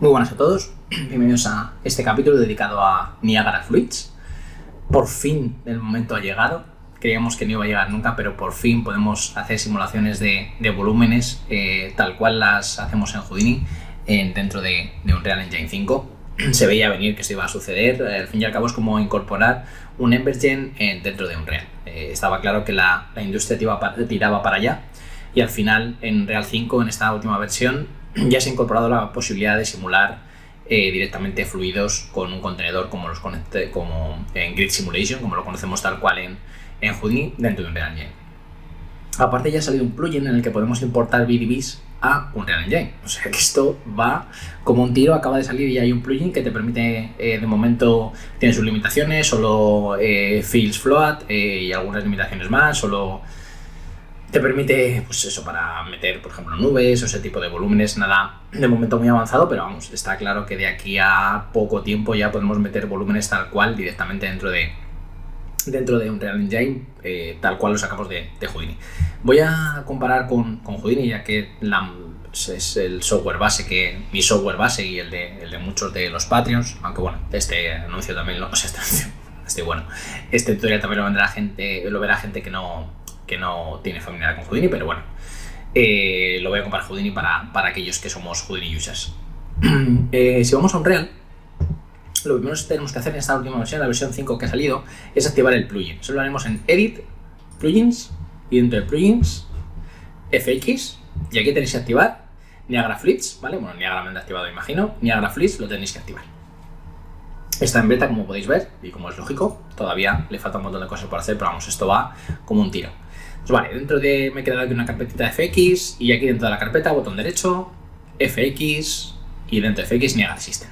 Muy buenas a todos, bienvenidos a este capítulo dedicado a Niagara Fluids. Por fin el momento ha llegado, creíamos que no iba a llegar nunca, pero por fin podemos hacer simulaciones de volúmenes tal cual las hacemos en Houdini dentro de Unreal Engine 5. Se veía venir que esto iba a suceder, al fin y al cabo es como incorporar un Embergen dentro de Unreal. Estaba claro que la industria tiraba para allá y al final en Unreal 5, en esta última versión, ya se ha incorporado la posibilidad de simular directamente fluidos con un contenedor como en Grid Simulation, como lo conocemos tal cual en Houdini dentro de Unreal Engine. Aparte ya ha salido un plugin en el que podemos importar BDBs a Unreal Engine, o sea que esto va como un tiro, acaba de salir y hay un plugin que te permite, de momento tiene sus limitaciones, solo fields float y algunas limitaciones más, solo te permite, pues eso, para meter, por ejemplo, nubes o ese tipo de volúmenes, nada de momento muy avanzado, pero vamos, está claro que de aquí a poco tiempo ya podemos meter volúmenes tal cual directamente dentro de Unreal Engine, tal cual lo sacamos de Houdini. Voy a comparar con Houdini, ya que es el software base, mi software base y el de muchos de los Patreons, aunque bueno, este anuncio también este tutorial también lo verá gente que no tiene familiaridad con Houdini, pero bueno, lo voy a comparar Houdini para aquellos que somos Houdini users. Si vamos a Unreal, lo primero que tenemos que hacer en esta última versión, la versión 5 que ha salido, es activar el plugin. Eso lo haremos en Edit, Plugins, y dentro de Plugins, FX, y aquí tenéis que activar Niagara Fluids, ¿vale? Bueno, Niagara me han activado, imagino. Niagara Fluids lo tenéis que activar. Está en beta, como podéis ver, y como es lógico, todavía le falta un montón de cosas por hacer, pero vamos, esto va como un tiro. Pues vale, me he creado aquí una carpetita de FX, y aquí dentro de la carpeta, botón derecho, FX, y dentro de FX Niagara System.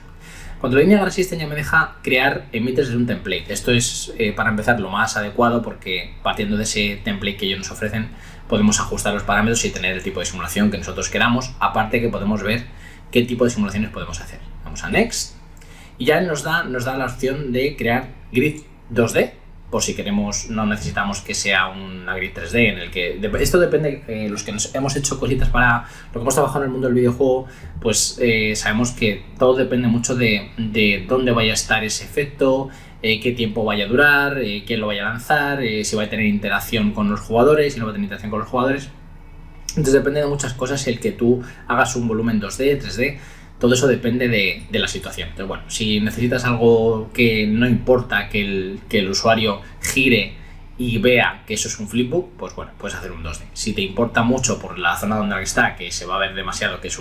Cuando le doy Niagara System ya me deja crear emitters de un template. Esto es, para empezar, lo más adecuado porque partiendo de ese template que ellos nos ofrecen podemos ajustar los parámetros y tener el tipo de simulación que nosotros queramos, aparte que podemos ver qué tipo de simulaciones podemos hacer. Vamos a Next y ya nos da la opción de crear grid 2D, por si queremos, no necesitamos que sea una grid 3D en el que... Esto depende, los que nos hemos hecho cositas para lo que hemos trabajado en el mundo del videojuego, pues sabemos que todo depende mucho de dónde vaya a estar ese efecto, qué tiempo vaya a durar, quién lo vaya a lanzar, si va a tener interacción con los jugadores, si no va a tener interacción con los jugadores. Entonces depende de muchas cosas el que tú hagas un volumen 2D, 3D, todo eso depende de la situación. Entonces, bueno, si necesitas algo que no importa que el usuario gire y vea que eso es un flipbook, pues bueno, puedes hacer un 2D. Si te importa mucho por la zona donde está, que se va a ver demasiado que es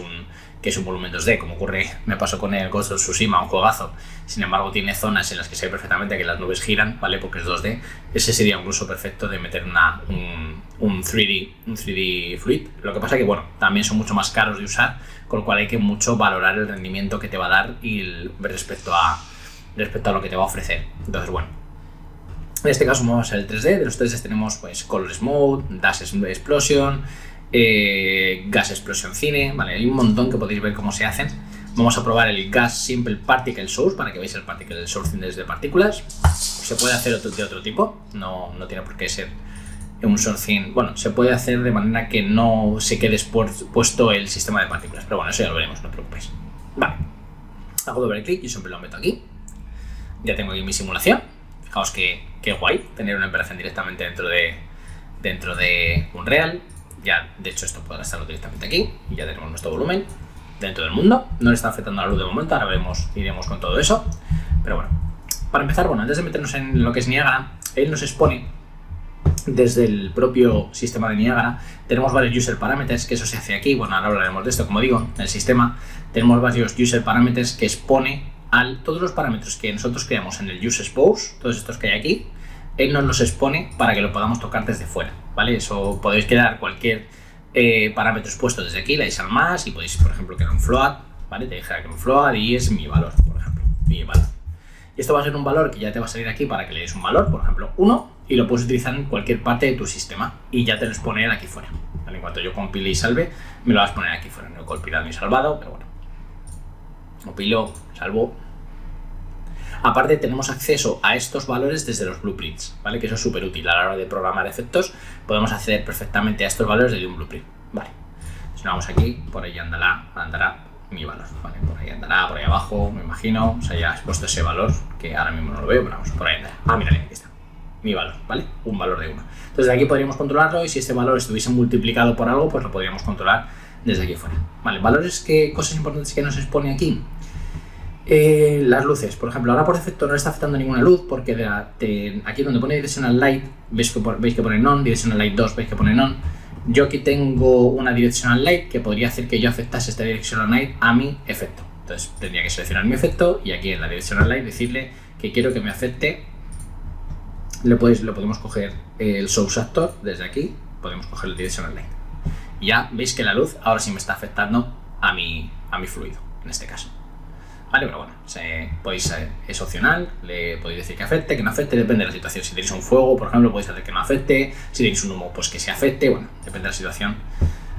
un volumen 2D, como me pasó con el Ghost of Tsushima, un juegazo, sin embargo tiene zonas en las que se ve perfectamente que las nubes giran, ¿vale? Porque es 2D, ese sería un uso perfecto de meter un 3D fluid. Lo que pasa que, bueno, también son mucho más caros de usar, con lo cual hay que mucho valorar el rendimiento que te va a dar y respecto a lo que te va a ofrecer. Entonces, bueno, en este caso vamos a el 3D. De los 3D tenemos pues Color Mode, Dash Explosion, Gas Explosion Cine, ¿vale? Hay un montón que podéis ver cómo se hacen. Vamos a probar el Gas Simple Particle Source para que veáis el Particle Sourcing desde partículas. Se puede hacer de otro tipo, no tiene por qué ser un sourcing. Bueno, se puede hacer de manera que no se quede puesto el sistema de partículas, pero bueno, eso ya lo veremos, no os preocupéis. Vale, hago doble clic y siempre lo meto aquí. Ya tengo aquí mi simulación. Fijaos que guay tener una operación directamente dentro de Unreal. Ya, de hecho, esto puedo gastarlo directamente aquí y ya tenemos nuestro volumen dentro del mundo. No le está afectando a la luz de momento, ahora iremos con todo eso. Pero bueno, para empezar, bueno, antes de meternos en lo que es Niagara, él nos expone desde el propio sistema de Niagara. Tenemos varios user parameters, que eso se hace aquí. Bueno, ahora hablaremos de esto, como digo, en el sistema tenemos varios user parameters que expone todos los parámetros que nosotros creamos en el use expose, todos estos que hay aquí, él nos los expone para que lo podamos tocar desde fuera, ¿vale? Eso podéis crear cualquier parámetro expuesto desde aquí, le dais al más y podéis, por ejemplo, crear un float, ¿vale? Te dijera que un float y es mi valor, por ejemplo, mi valor. Y esto va a ser un valor que ya te va a salir aquí para que le des un valor, por ejemplo, 1, y lo puedes utilizar en cualquier parte de tu sistema y ya te lo expone aquí fuera, ¿vale? En cuanto yo compile y salve, me lo vas a poner aquí fuera. No he compilado ni salvado, pero bueno. Compilo, salvo. Aparte tenemos acceso a estos valores desde los blueprints, ¿vale? Que eso es súper útil a la hora de programar efectos. Podemos acceder perfectamente a estos valores desde un blueprint, ¿vale? Si no vamos aquí, por ahí andará mi valor, ¿vale? Por ahí andará, por ahí abajo, me imagino. O sea, ya he puesto ese valor, que ahora mismo no lo veo, pero vamos, por ahí andará. Ah, mírale, aquí está. Mi valor, ¿vale? Un valor de 1. Entonces de aquí podríamos controlarlo y si este valor estuviese multiplicado por algo, pues lo podríamos controlar desde aquí fuera. Vale, valores que, cosas importantes que nos expone aquí. Las luces, por ejemplo, ahora por defecto no le está afectando ninguna luz porque aquí donde pone Directional Light, veis que pone None, Directional Light 2, veis que pone None. Yo aquí tengo una Directional Light que podría hacer que yo afectase esta Directional Light a mi efecto. Entonces tendría que seleccionar mi efecto y aquí en la Directional Light decirle que quiero que me afecte. Lo podemos coger el Source Actor, desde aquí podemos coger el Directional Light. Ya veis que la luz ahora sí me está afectando a mi fluido, en este caso. Vale, pero bueno, es opcional, le podéis decir que afecte, que no afecte, depende de la situación. Si tenéis un fuego, por ejemplo, podéis hacer que no afecte, si tenéis un humo, pues que se afecte, bueno, depende de la situación.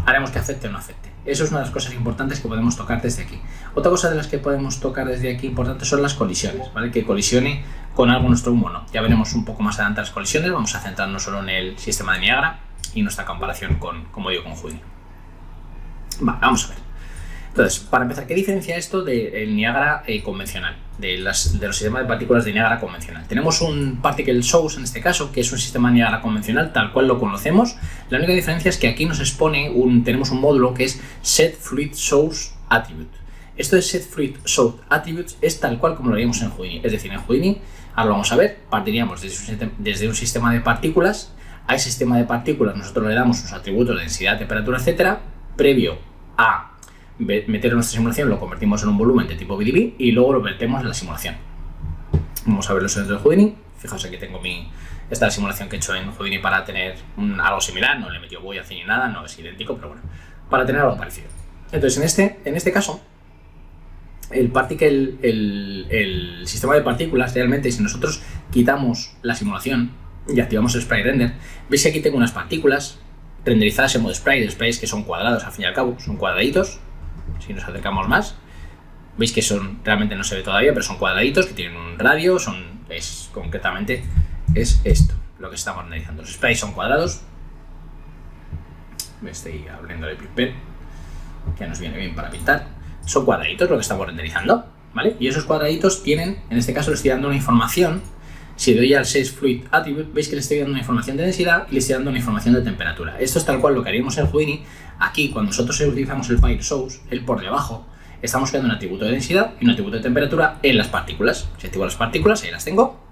Haremos que afecte o no afecte. Eso es una de las cosas importantes que podemos tocar desde aquí. Otra cosa de las que podemos tocar desde aquí importantes son las colisiones, ¿vale? Que colisione con algo nuestro humo, ¿no? Ya veremos un poco más adelante las colisiones, vamos a centrarnos solo en el sistema de Niagara y nuestra comparación con, como digo, con Houdini. Vale, vamos a ver. Entonces, para empezar, ¿qué diferencia esto del Niagara convencional? De los sistemas de partículas de Niagara convencional. Tenemos un Particle Source en este caso, que es un sistema de Niagara convencional, tal cual lo conocemos. La única diferencia es que aquí nos expone, tenemos un módulo que es Set Fluid Source Attribute. Esto de Set Fluid Source Attributes es tal cual como lo haríamos en Houdini. Es decir, en Houdini, ahora lo vamos a ver, partiríamos desde un sistema de partículas. A ese sistema de partículas nosotros le damos unos atributos de densidad, temperatura, etcétera, previo a meter en nuestra simulación, lo convertimos en un volumen de tipo BDB y luego lo vertemos en la simulación. Vamos a ver los dentro de Houdini. Fijaos, aquí tengo esta es la simulación que he hecho en Houdini para tener algo similar. No le he metido boyas ni nada, no es idéntico, pero bueno, para tener algo parecido. Entonces, en este caso, el sistema de partículas, realmente, si nosotros quitamos la simulación y activamos el Sprite Render, veis que aquí tengo unas partículas renderizadas en modo sprite, sprites que son cuadrados al fin y al cabo, son cuadraditos. Si nos acercamos más, veis que realmente no se ve todavía, pero son cuadraditos que tienen un radio, concretamente es esto, lo que estamos analizando. Los sprites son cuadrados, me estoy abriendo el pincel, que nos viene bien para pintar, son cuadraditos lo que estamos renderizando, ¿vale? Y esos cuadraditos tienen, en este caso le estoy dando una información. Si doy al Set Fluid Attribute, veis que le estoy dando una información de densidad y le estoy dando una información de temperatura. Esto es tal cual lo que haríamos en Houdini. Aquí, cuando nosotros utilizamos el File Source, por debajo, estamos creando un atributo de densidad y un atributo de temperatura en las partículas. Si activo las partículas, ahí las tengo.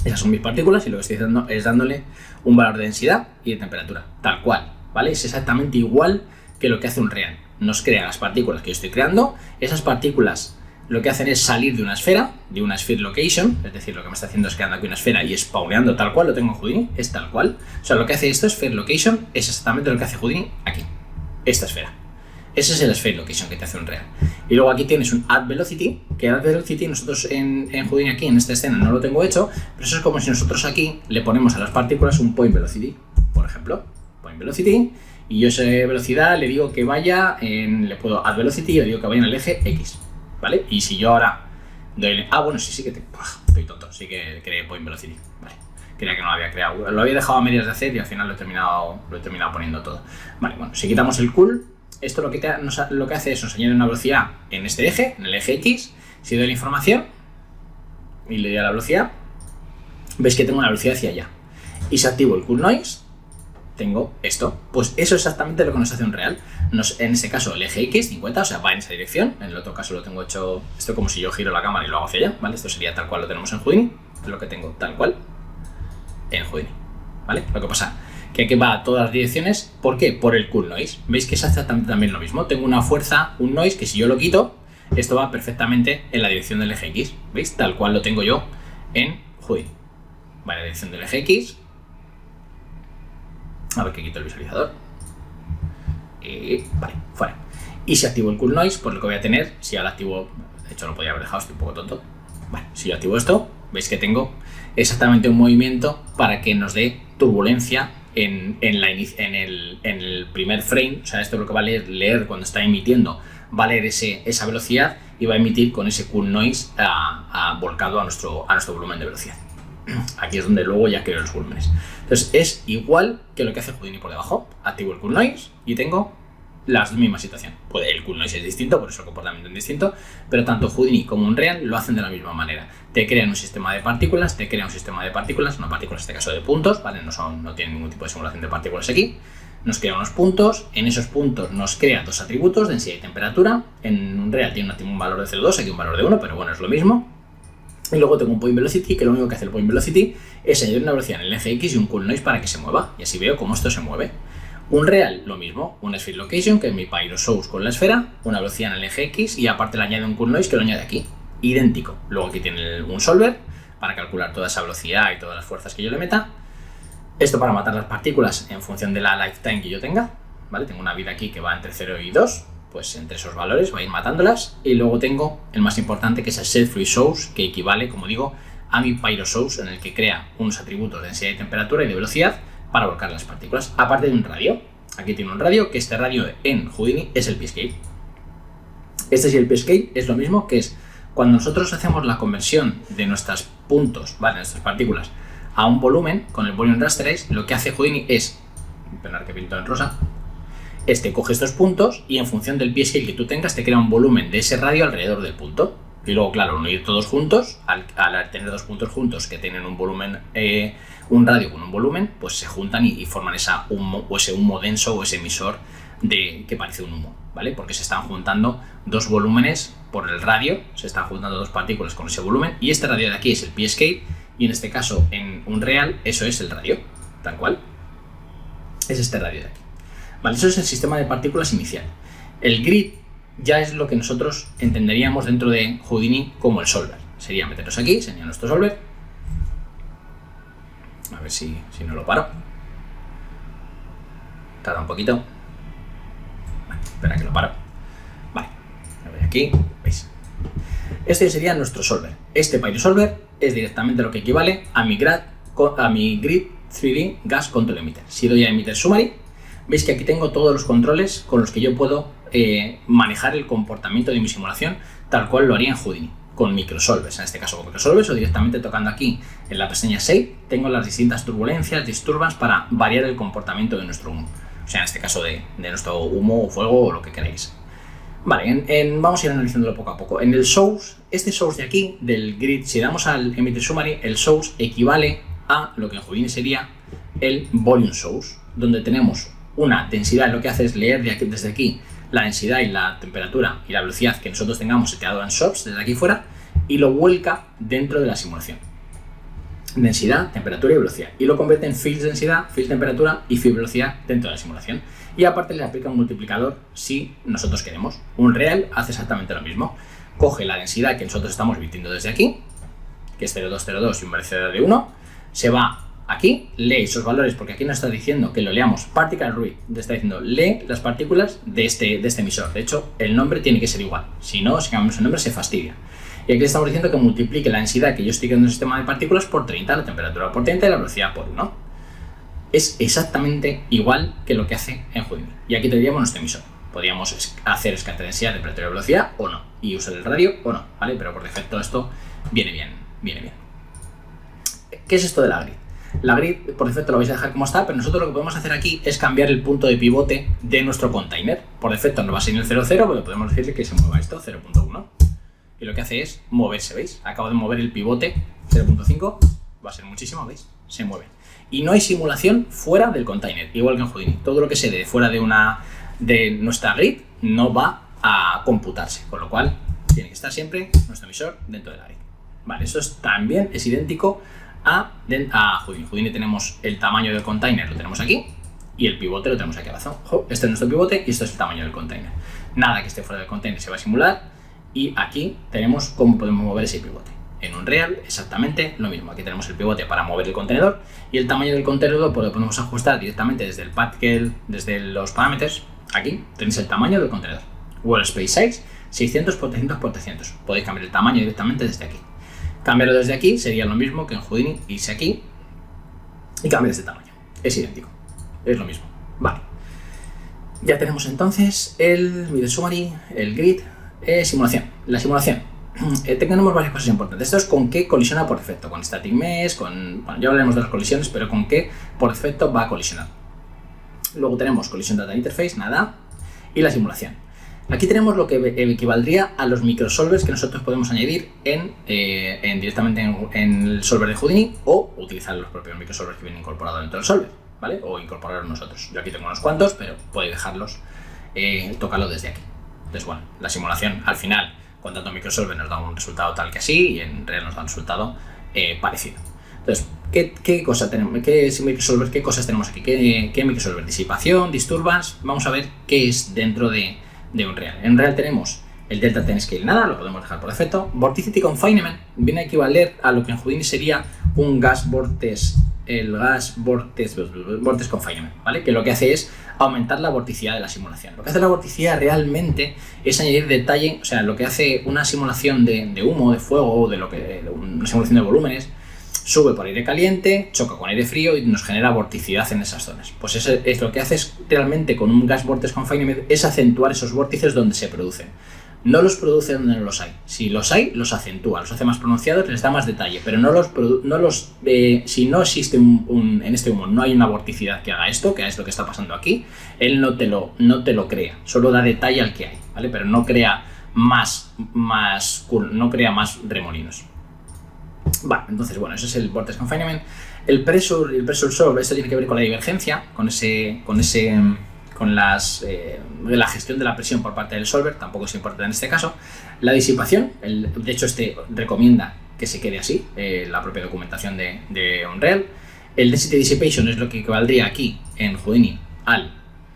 Esas son mis partículas y lo que estoy haciendo es dándole un valor de densidad y de temperatura. Tal cual, ¿vale? Es exactamente igual que lo que hace un Real. Nos crea las partículas que yo estoy creando. Esas partículas lo que hacen es salir de una esfera, de una sphere location, es decir, lo que me está haciendo es creando aquí una esfera y spawneando tal cual, lo tengo en Houdini, es tal cual. O sea, lo que hace esto, sphere location, es exactamente lo que hace Houdini aquí, esta esfera. Ese es el sphere location que te hace un Real. Y luego aquí tienes un add velocity, que add velocity nosotros en Houdini aquí, en esta escena, no lo tengo hecho, pero eso es como si nosotros aquí le ponemos a las partículas un point velocity, por ejemplo, point velocity, y yo esa velocidad le digo que vaya le puedo add velocity y le digo que vaya en el eje X. ¿Vale? Y si yo ahora doy... bueno, sí que estoy tonto, sí que creé Point Velocity. Vale. Creía que no lo había creado. Lo había dejado a medias de hacer y al final lo he terminado poniendo todo. Vale, bueno, si quitamos el cool, esto lo que hace es nos añade una velocidad en este eje, en el eje X. Si doy la información y le doy a la velocidad, veis que tengo una velocidad hacia allá. Y si activo el cool noise, tengo esto. Pues eso es exactamente lo que nos hace un Real. En este caso el eje X, 50, o sea, va en esa dirección. En el otro caso lo tengo hecho, esto como si yo giro la cámara y lo hago hacia allá, ¿vale? Esto sería tal cual lo tenemos en Houdini, es lo que tengo tal cual en Houdini, ¿vale? Lo que pasa que aquí va a todas las direcciones, ¿por qué? Por el cool noise. Veis que es exactamente también lo mismo. Tengo una fuerza, un noise, que si yo lo quito, esto va perfectamente en la dirección del eje X, ¿veis? Tal cual lo tengo yo en Houdini. Va en la dirección del eje X. A ver que quito el visualizador. Vale, fuera. Y si activo el cool noise, pues lo que voy a tener, si ahora activo, de hecho lo podría haber dejado, estoy un poco tonto. Vale, si yo activo esto, veis que tengo exactamente un movimiento para que nos dé turbulencia en el primer frame. O sea, esto es lo que va a leer cuando está emitiendo, va a leer esa velocidad y va a emitir con ese cool noise volcado a nuestro volumen de velocidad. Aquí es donde luego ya creo los volúmenes. Entonces es igual que lo que hace Houdini por debajo. Activo el cool noise y tengo la misma situación. El cool noise es distinto, por eso el comportamiento es distinto, pero tanto Houdini como Unreal lo hacen de la misma manera. Te crean un sistema de partículas, no partículas en este caso de puntos, ¿vale? No tienen ningún tipo de simulación de partículas aquí. Nos crea unos puntos, en esos puntos nos crea dos atributos, densidad y temperatura. En Unreal tiene un valor de 0,2, aquí un valor de 1, pero bueno, es lo mismo. Y luego tengo un point velocity, que lo único que hace el point velocity es añadir una velocidad en el eje X y un cool noise para que se mueva. Y así veo cómo esto se mueve. Unreal, lo mismo, una sphere location, que es mi pyro source con la esfera, una velocidad en el eje X y aparte le añade un cool noise que lo añade aquí. Idéntico. Luego aquí tiene un solver para calcular toda esa velocidad y todas las fuerzas que yo le meta. Esto para matar las partículas en función de la lifetime que yo tenga, ¿vale? Tengo una vida aquí que va entre 0 y 2, pues entre esos valores va a ir matándolas. Y luego tengo el más importante, que es el set free source, que equivale, como digo, a mi pyro source, en el que crea unos atributos de densidad y temperatura y de velocidad para volcar las partículas. Aparte de un radio, aquí tiene un radio, que este radio en Houdini es el p-scale. Este sí, el p-scale es lo mismo, que es cuando nosotros hacemos la conversión de nuestros puntos, ¿vale? Nuestras partículas a un volumen con el volume rasterize, lo que hace Houdini es, esperar que pinto en rosa, coge estos puntos y en función del p-scale que tú tengas te crea un volumen de ese radio alrededor del punto. Y luego, claro, unir todos juntos, al tener dos puntos juntos que tienen un volumen, un radio con un volumen, pues se juntan y forman ese humo denso o ese emisor que parece un humo, ¿vale? Porque se están juntando dos volúmenes por el radio, se están juntando dos partículas con ese volumen, y este radio de aquí es el p-scale, y en este caso, en Unreal, eso es el radio, tal cual. Es este radio de aquí. Vale, eso es el sistema de partículas inicial. El grid ya es lo que nosotros entenderíamos dentro de Houdini como el solver. Sería meternos aquí, sería nuestro solver. A ver si no lo paro. Tarda un poquito. Vale, espera que lo paro. Vale, a ver aquí, ¿veis? Este sería nuestro solver. Este PyroSolver es directamente lo que equivale a mi grid 3D Gas Control Emitter. Si doy a Emitter Summary, veis que aquí tengo todos los controles con los que yo puedo manejar el comportamiento de mi simulación tal cual lo haría en Houdini, con microsolvers, en este caso con microsolvers, o directamente tocando aquí en la pestaña Shape, tengo las distintas turbulencias, disturbance para variar el comportamiento de nuestro humo, o sea, en este caso de nuestro humo o fuego o lo que queráis. Vale, vamos a ir analizándolo poco a poco. En el source, este source de aquí, del grid, si damos al Emitter Summary, el source equivale a lo que en Houdini sería el volume source, donde tenemos una densidad, lo que hace es leer desde aquí la densidad y la temperatura y la velocidad que nosotros tengamos seteado en SOPs desde aquí fuera y lo vuelca dentro de la simulación. Densidad, temperatura y velocidad. Y lo convierte en fields densidad, fields temperatura y field velocidad dentro de la simulación. Y aparte le aplica un multiplicador si nosotros queremos. Unreal hace exactamente lo mismo. Coge la densidad que nosotros estamos emitiendo desde aquí, que es 0,202 y un velocidad de 1, se va aquí, lee esos valores, porque aquí nos está diciendo que lo leamos particle read, te está diciendo lee las partículas de este emisor. De hecho, el nombre tiene que ser igual, si no, si cambiamos el nombre se fastidia. Y aquí le estamos diciendo que multiplique la densidad que yo estoy creando en el sistema de partículas por 30, la temperatura por 30 y la velocidad por 1. Es exactamente igual que lo que hace en Houdini. Y aquí tendríamos nuestro emisor. Podríamos hacer escala densidad, temperatura y velocidad o no, y usar el radio o no, ¿vale? Pero por defecto esto viene bien. ¿Qué es esto de la grid? La grid por defecto lo vais a dejar como está, pero nosotros lo que podemos hacer aquí es cambiar el punto de pivote de nuestro container. Por defecto no va a ser el 0,0, pero podemos decirle que se mueva esto, 0,1. Y lo que hace es moverse, ¿veis? Acabo de mover el pivote 0,5, va a ser muchísimo, ¿veis? Se mueve. Y no hay simulación fuera del container, igual que en Houdini. Todo lo que se dé fuera de nuestra grid no va a computarse, con lo cual tiene que estar siempre nuestro emisor dentro de la grid. Vale, eso también es idéntico a Houdini. Houdini tenemos el tamaño del container, lo tenemos aquí, y el pivote lo tenemos aquí abajo. Este es nuestro pivote y esto es el tamaño del container. Nada que esté fuera del container se va a simular, y aquí tenemos cómo podemos mover ese pivote. En Unreal exactamente lo mismo. Aquí tenemos el pivote para mover el contenedor, y el tamaño del contenedor pues lo podemos ajustar directamente desde el particle, desde los parámetros. Aquí tenéis el tamaño del contenedor. World Space Size 600 por 300 por 300. Podéis cambiar el tamaño directamente desde aquí. Cambiarlo desde aquí sería lo mismo que en Houdini, irse aquí y cambiar este tamaño. Es idéntico, es lo mismo. Vale. Ya tenemos entonces el Emitter Summary, el grid, simulación. La simulación. Tenemos varias cosas importantes. Esto es con qué colisiona por defecto, con Static Mesh, bueno, ya hablaremos de las colisiones, pero con qué por defecto va a colisionar. Luego tenemos Collision Data Interface, nada. y la simulación. Aquí tenemos lo que equivaldría a los microsolvers que nosotros podemos añadir directamente en el solver de Houdini, o utilizar los propios microsolvers que vienen incorporados dentro del solver, ¿vale? O incorporarlos nosotros. Yo aquí tengo unos cuantos, pero podéis dejarlos, tocarlo desde aquí. Entonces, bueno, la simulación al final, con tanto microsolver, nos da un resultado tal que así, y en real nos da un resultado parecido. Entonces, ¿qué cosas tenemos? ¿Qué cosas tenemos aquí? ¿Qué microsolver? Disipación, disturbance. Vamos a ver qué es dentro de Unreal. En Unreal tenemos el Delta Ten Scale, nada, lo podemos dejar por defecto. Vorticity Confinement viene a equivaler a lo que en Houdini sería un Gas Vortex, Vortex Confinement, ¿vale? Que lo que hace es aumentar la vorticidad de la simulación. Lo que hace la vorticidad realmente es añadir detalle, o sea, lo que hace una simulación de humo, de fuego, una simulación de volúmenes, sube por aire caliente, choca con aire frío y nos genera vorticidad en esas zonas. Pues eso es lo que hace realmente con un Gas Vortex Confinement, es acentuar esos vórtices donde se producen. No los produce donde no los hay. Si los hay, los acentúa, los hace más pronunciados, les da más detalle, pero si no existe en este humo, no hay una vorticidad que haga esto, que es lo que está pasando aquí, él no te lo crea, solo da detalle al que hay, ¿vale? Pero no crea más remolinos. Vale, entonces, bueno, ese es el Vortex Confinement. El Pressure Solve, esto tiene que ver con la divergencia, con la gestión de la presión por parte del solver, tampoco es importante en este caso. La disipación, de hecho este recomienda que se quede así, la propia documentación de Unreal. El Density Dissipation es lo que equivaldría aquí en Houdini al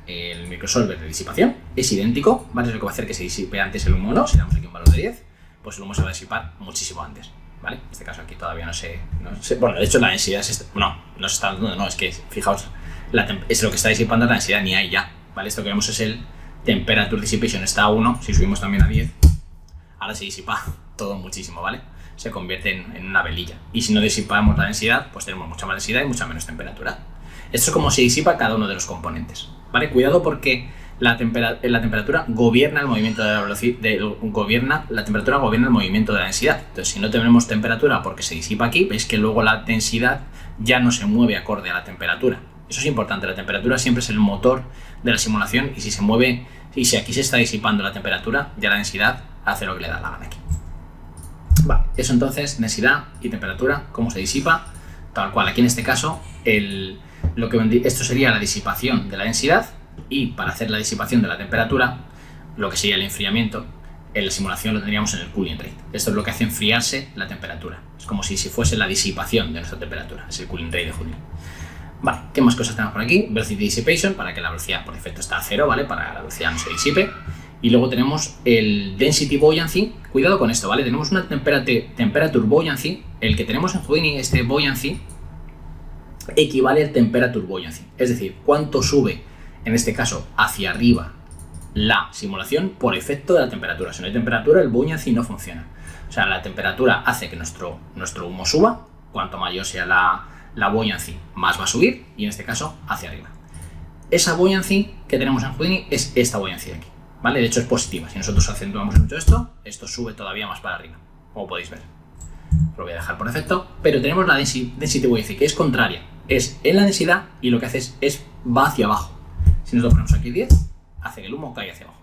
el microsolver de disipación, es idéntico, ¿vale? Es lo que va a hacer que se disipe antes el humo o no. Si damos aquí un valor de 10, pues el humo se va a disipar muchísimo antes, ¿vale? En este caso aquí todavía no sé, bueno, de hecho la densidad es es que fijaos, es lo que está disipando la densidad, ni hay ya, ¿vale? Esto que vemos es el Temperature Dissipation, está a 1, si subimos también a 10, ahora se disipa todo muchísimo, ¿vale? Se convierte en una velilla, y si no disipamos la densidad, pues tenemos mucha más densidad y mucha menos temperatura. Esto es como se disipa cada uno de los componentes, ¿vale? Cuidado porque la temperatura gobierna el movimiento de la velocidad, la temperatura gobierna el movimiento de la densidad. Entonces, si no tenemos temperatura porque se disipa aquí, veis que luego la densidad ya no se mueve acorde a la temperatura. Eso es importante, la temperatura siempre es el motor de la simulación, y si se mueve, y si aquí se está disipando la temperatura, ya la densidad hace lo que le da la gana aquí. Vale, eso entonces, densidad y temperatura, cómo se disipa, tal cual. Aquí en este caso, esto sería la disipación de la densidad, y para hacer la disipación de la temperatura, lo que sería el enfriamiento, en la simulación lo tendríamos en el cooling rate. Esto es lo que hace enfriarse la temperatura. Es como si fuese la disipación de nuestra temperatura, es el cooling rate de Houdini. Vale, ¿qué más cosas tenemos por aquí? Velocity Dissipation, para que la velocidad por defecto está a 0, ¿vale? Para que la velocidad no se disipe. Y luego tenemos el Density Buoyancy. Cuidado con esto, ¿vale? Tenemos una Temperature Buoyancy. El que tenemos en Houdini, este Buoyancy, equivale al Temperature Buoyancy. Es decir, cuánto sube, en este caso, hacia arriba la simulación por efecto de la temperatura. Si no hay temperatura, el Buoyancy no funciona. O sea, la temperatura hace que nuestro humo suba. Cuanto mayor sea la buoyancy, más va a subir, y en este caso hacia arriba. Esa buoyancy que tenemos en Houdini es esta buoyancy de aquí, ¿vale? De hecho es positiva. Si nosotros acentuamos mucho esto sube todavía más para arriba, como podéis ver. Lo voy a dejar por defecto, pero tenemos la density buoyancy, que es contraria, es en la densidad, y lo que hace es va hacia abajo. Si nosotros ponemos aquí 10, hace que el humo caiga hacia abajo.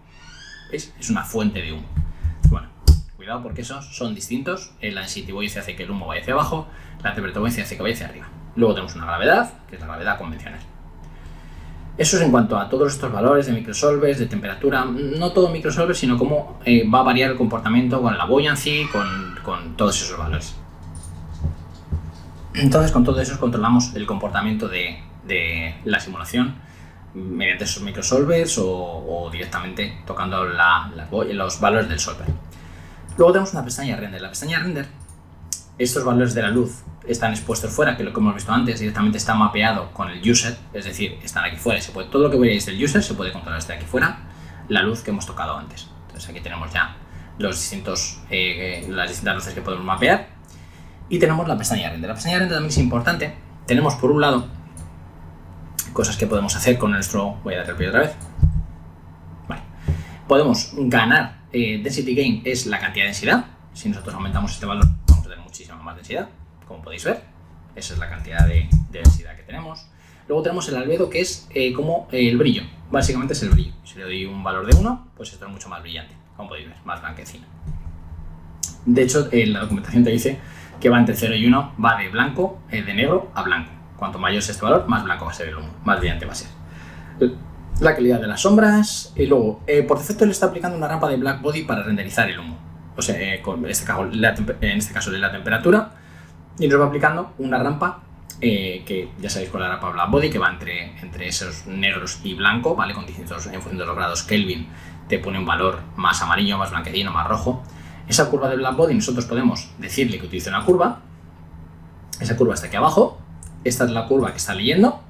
¿Veis? Es una fuente de humo. Bueno, cuidado porque esos son distintos. La density buoyancy hace que el humo vaya hacia abajo, la temperature buoyancy hace que vaya hacia arriba. Luego tenemos una gravedad, que es la gravedad convencional. Eso es en cuanto a todos estos valores de microsolvers, de temperatura. No todo microsolver, sino cómo va a variar el comportamiento con la buoyancy, con todos esos valores. Entonces, con todo eso controlamos el comportamiento de la simulación mediante esos microsolvers o directamente tocando los valores del solver. Luego tenemos una pestaña render. La pestaña render, estos valores de la luz están expuestos fuera, que lo que hemos visto antes directamente está mapeado con el user, es decir, están aquí fuera. Todo lo que veáis del user se puede controlar desde aquí fuera, la luz que hemos tocado antes. Entonces aquí tenemos ya las distintas luces que podemos mapear, y tenemos la pestaña render. La pestaña render también es importante. Tenemos por un lado cosas que podemos hacer con nuestro... Voy a darle el play otra vez. Vale. Podemos ganar density gain, es la cantidad de densidad. Si nosotros aumentamos este valor, vamos a tener muchísima más densidad, como podéis ver. Esa es la cantidad de densidad que tenemos. Luego tenemos el albedo, que es como el brillo. Básicamente es el brillo. Si le doy un valor de 1, pues esto es mucho más brillante, como podéis ver, más blanquecino. De hecho, la documentación te dice que va entre 0 y 1, va de blanco, de negro a blanco. Cuanto mayor sea este valor, más blanco va a ser el humo, más brillante va a ser. La calidad de las sombras, y luego, por defecto le está aplicando una rampa de black body para renderizar el humo. O sea, en este caso la temperatura, y nos va aplicando una rampa que ya sabéis con la rampa black body, que va entre esos negros y blanco, ¿vale? Con distintos, en función de los grados Kelvin, te pone un valor más amarillo, más blanquecino, más rojo. Esa curva de black body nosotros podemos decirle que utilice una curva. Esa curva está aquí abajo. Esta es la curva que está leyendo.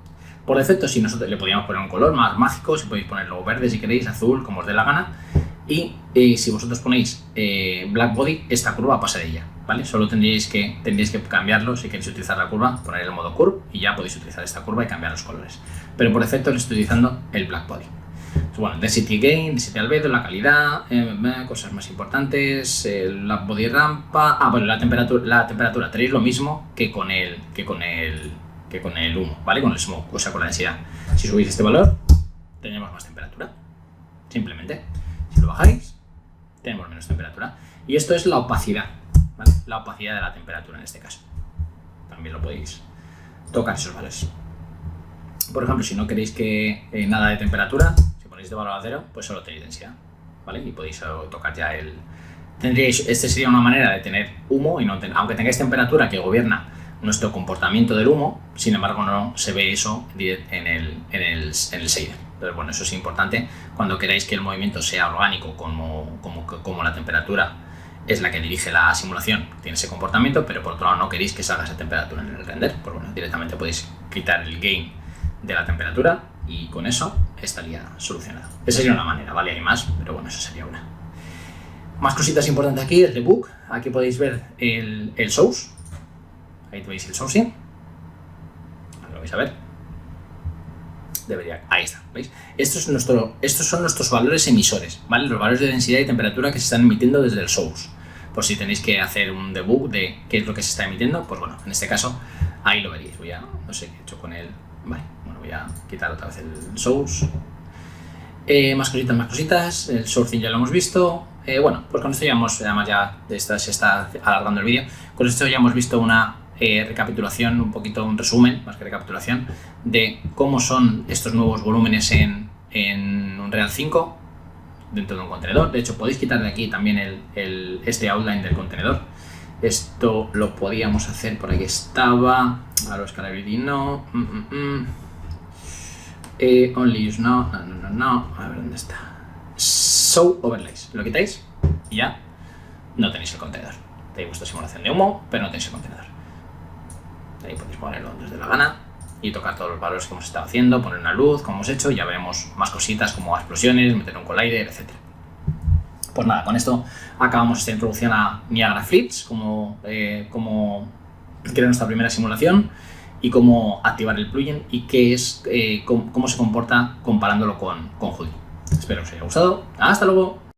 Por defecto, si nosotros le podríamos poner un color más mágico, si podéis ponerlo verde si queréis, azul, como os dé la gana. Y si vosotros ponéis black body, esta curva pasa de ella, ¿vale? Solo tendríais que cambiarlo si queréis utilizar la curva, poner el modo curve y ya podéis utilizar esta curva y cambiar los colores. Pero por defecto le estoy utilizando el black body. Bueno, density gain, density albedo, la calidad, cosas más importantes, el black body rampa. Bueno, la temperatura tenéis lo mismo que con el humo, ¿vale? Con el smoke, o sea, con la densidad. Si subís este valor, tenemos más temperatura. Simplemente. Si lo bajáis, tenemos menos temperatura. Y esto es la opacidad, ¿vale? La opacidad de la temperatura en este caso. También lo podéis tocar esos valores. Por ejemplo, si no queréis que nada de temperatura, si ponéis de valor a 0, pues solo tenéis densidad, ¿vale? Y podéis tocar ya el... Este sería una manera de tener humo, y no aunque tengáis temperatura que gobierna nuestro comportamiento del humo, sin embargo no se ve eso en el shader. Entonces, bueno, eso es importante cuando queráis que el movimiento sea orgánico, como la temperatura es la que dirige la simulación, tiene ese comportamiento, pero por otro lado no queréis que salga esa temperatura en el render, pues bueno, directamente podéis quitar el gain de la temperatura y con eso estaría solucionado. Esa sería una manera, ¿vale? Hay más, pero bueno, esa sería una. Más cositas importantes aquí, el debug. Aquí podéis ver el source. Ahí veis el sourcing. Ahora lo vais a ver. Ahí está, ¿veis? Estos son nuestros valores emisores, ¿vale? Los valores de densidad y temperatura que se están emitiendo desde el source. Por si tenéis que hacer un debug de qué es lo que se está emitiendo, pues bueno, en este caso ahí lo veréis. No sé qué he hecho con él. Vale, bueno, voy a quitar otra vez el source. Más cositas, el sourcing ya lo hemos visto. Bueno, pues con esto ya además se está alargando el vídeo. Con esto ya hemos visto una recapitulación, un poquito un resumen, más que recapitulación, de cómo son estos nuevos volúmenes en Unreal 5 dentro de un contenedor. De hecho, podéis quitar de aquí también este outline del contenedor. Esto lo podíamos hacer, por aquí estaba. Ahora Scalability no. Only use no. A ver dónde está. Show overlays. Lo quitáis y ya no tenéis el contenedor. Tenéis vuestra simulación de humo, pero no tenéis el contenedor. Ahí podéis ponerlo donde os dé la gana y tocar todos los valores que hemos estado haciendo, poner una luz, como hemos hecho, y ya veremos más cositas como explosiones, meter un collider, etc. Pues nada, con esto acabamos esta introducción a Niagara Flits, como crear nuestra primera simulación y cómo activar el plugin y cómo se comporta comparándolo con Houdini. Espero que os haya gustado. ¡Hasta luego!